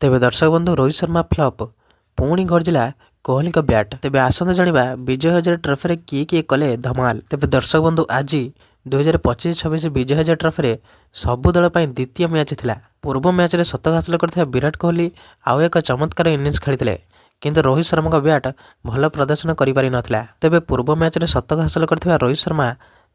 तेबे दर्शक बंधु रोहित शर्मा फ्लॉप पुणी गर्जिला कोहली का ब्याट। तेबे आसंतु जानिबा विजय हजारे ट्रॉफी रे किए कले धमाल। तेबे दर्शक बंधु आज 2025-26 विजय हजारे ट्रॉफी रे सबु दल पई द्वितीय मैच थिला। पूर्व मैच रे शतक हासिल करथिबा विराट कोहली आउ एक चमत्कार इनिंग्स खेलिथिले, किंतु रोहित शर्मा का ब्याट भल प्रदर्शन करि पारि नथिला। तेबे पूर्व मैच रे शतक हासिल करथिबा रोहित शर्मा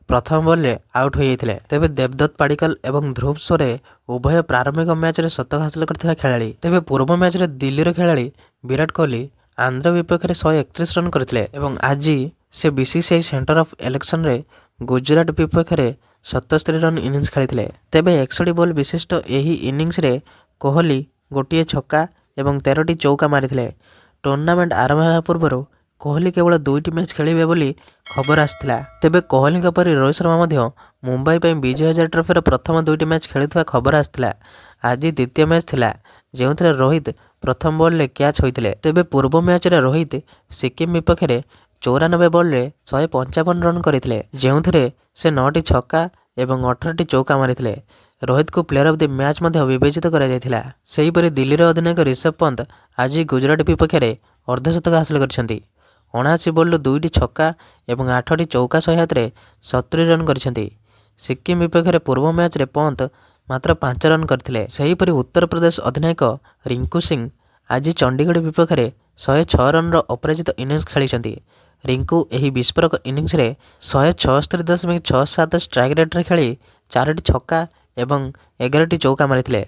प्रथम बॉल रे आउट हो जाइथिले। तेबे देवदत्त पाडिकल एवं ध्रुव सोरे उभय प्रारंभिक मैच रे शतक हासिल करथिबा खेलाड़ी। तेबे पूर्व मैच रे दिल्ली रो खेलाड़ी विराट कोहली आंध्र विपक्ष में 131 रन करथिले एवं आज से बीसीसीआई सेंटर ऑफ इलेक्शन रे गुजरात विपक्ष में 77 रन इनिंग्स खेलिथिले। तेबे 61 बॉल विशिष्ट एही इनिंग्स रे कोहली गोटिए छक्का एवं 13टी चौका मारिथिले। टूर्नामेंट आरंभ होगा पूर्व कोहली केवल 2टी मैच खेलिबे बोली खबर आसिथिला। तेबे कोहली का परि रोहित शर्मा मध्य मुंबई पे विजय हजारे ट्रॉफी प्रथम 2टी मैच खेलुवा खबर आसिथिला। आज द्वितीय मैच थिला जेउथरे रोहित प्रथम बॉल रे कैच होइथिले। तेबे पूर्व मैच रे रोहित सिक्किम विपक्ष में 94 बॉल रे 155 रन करथिले, जेउथरे से 9टी छक्का एवं 18टी चौका मारिथिले। रोहित को प्लेयर ऑफ द मैच मध्य विवेचित करा जायथिला। सेही परि दिल्ली रो अधिनायक ऋषभ पंत आज गुजरात विपक्ष में अर्धशतक हासिल करछंती। 79 बॉल 2टी छक्का एवं 8टी चौका सहायता रे 70 रन करछंती। सिक्किम विपक्ष में पूर्व मैच रे पंत मात्र 5 रन करथिले। सेही परि उत्तर प्रदेश अधिनायक रिंकू सिंह आज चंडीगढ़ विपक्ष में 106 रन रो अपराजित इनिंग्स खेलिछंती। रिंकू एही विस्फोरक इनिंग्स रे 176.67 स्ट्राइक रेट रे खेली 4टी छक्का एवं 11टी चौका मारिथिले।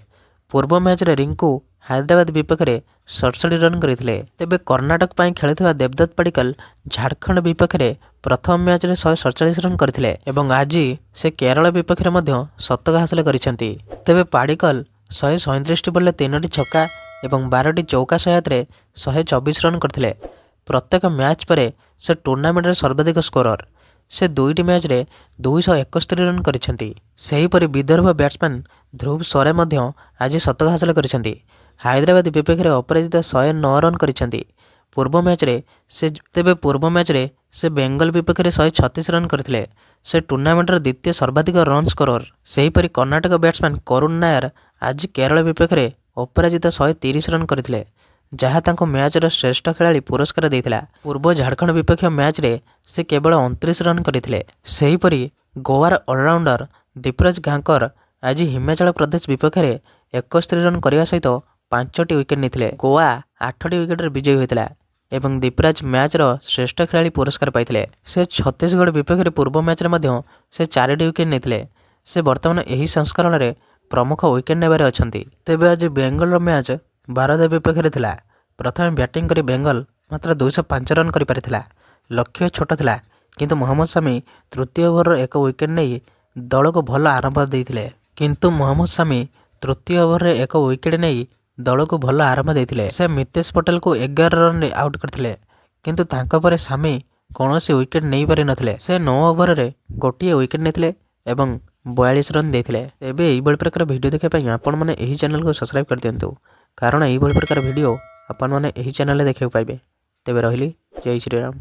पूर्व मैच रे रिंकू हैदराबाद विपक्ष में 67 रन करथिले। तेबे कर्नाटक पई खेलुवा देवदत्त पाडिकल झारखंड विपक्ष में प्रथम मैच रे 147 रन करथिले एवं आज से केरल विपक्ष में मध्य शतक हासिल करिसेंती। तेबे पाडिकल 137 बॉल 3टी छक्का एवं 12टी चौका सहायता रे 124 रन करथिले। प्रत्येक मैच पर से टूर्नामेंट रे सर्वाधिक स्कोरर। से 2टी मैच रे 271 रन करिसेंती। सेही परि विदर्भ बैट्समैन ध्रुव सोरे मध्य आज शतक हासिल करिसेंती। हैदराबाद विपक्ष में अपराजित 109 रन करिसेंती। पूर्व मैच रे से बेंगल विपक्ष में 136 रन करथिले। से टूर्नामेंट रो द्वितीय सर्वाधिक रन स्कोरर। सेही परि कर्नाटक बैट्समैन करुण नायर आज केरल विपक्ष में अपराजित 130 रन करथिले, जहाँ तांको मैच रो श्रेष्ठ खिलाड़ी पुरस्कार देइथिला। पूर्व झारखंड विपक्ष मैच रे से केवल 29 रन करथिले। सेही परि गोवार ऑलराउंडर दीपराज गांकर आज हिमाचल प्रदेश विपक्ष में 71 रन करने सहित 5टी विकेट निथिले। गोवा 8टी विकेट रे विजयी होइतिला एवं दीपराज मैच रो श्रेष्ठ खिलाड़ी पुरस्कार पाइथिले। से छत्तीसगढ़ विपक्ष में पूर्व मैच रे मध्य से 4टी विकेट निथिले। से वर्तमान एही संस्करण रे प्रमुख विकेट नेबारे अछंती। तेबे आज बेंगल रो मैच भारत विपक्ष में थिला। प्रथम बैटिंग करी बेंगल मात्र 205 रन करि पारिथिला। लक्ष्य छोट थिला, किंतु मोहम्मद शमी तृतीय ओवर एक विकेट नहीं दल को भल आरंभ देइथिले। दल को भल आरंभ देइथिले। से मितेश पटेल को 11 रन रे आउट करथिले, किंतु तांका परे शमी कौनसी विकेट नहीं पारि नथिले। से 9 ओवर रे गोटिए विकेट नेथिले एवं 42 रन देइथिले। एबे एही बळ प्रकार वीडियो देखै पई आपण माने एही चैनल को सब्सक्राइब कर दियंतु, कारण एही बळ प्रकार वीडियो आपण माने एही चैनल रे देखै पाइबे। तेबे रहिली, जय श्री राम।